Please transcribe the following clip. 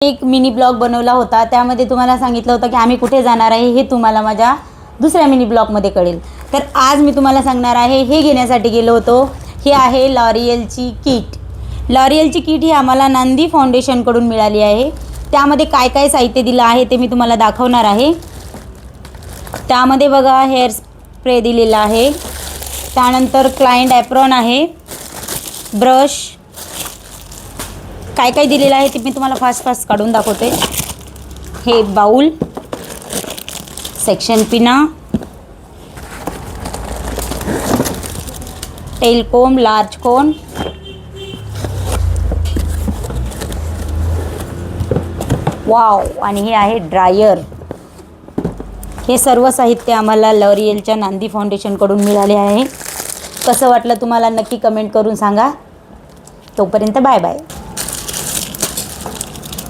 एक mini blog बनवला होता, त्यामध्ये तुम्हाला सांगितलं होतं की आम्ही कुठे जाणार आहे हे तुम्हाला माझ्या दुसऱ्या मिनी ब्लॉगमध्ये कळेल। तर आज मी तुम्हाला सांगणार आहे हे घेण्यासाठी गेलो होतो। हे आहे लॉरियलची किट। लॉरियलची किट ही आम्हाला नंदी फाउंडेशनकडून मिळाली आहे। त्यामध्ये काय काय साहित्य दिलं आहे ते मी तुम्हाला दाखवणार आहे। त्यामध्ये बघा हेअर स्प्रे दिलेला आहे, त्यानंतर क्लायंट ॲप्रॉन आहे, ब्रश, काय काय दिलेलं आहे ते मी तुम्हाला फास्ट काढून दाखवते। हे बाउल, सेक्शन पिना, टेल कोम, लार्ज कोन, वाव, आणि हे आहे ड्रायर। हे सर्व साहित्य आम्हाला लॉरियलच्या नांदी फाउंडेशनकडून मिळाले आहे। कसं वाटलं तुम्हाला नक्की कमेंट करून सांगा। तोपर्यंत बाय बाय।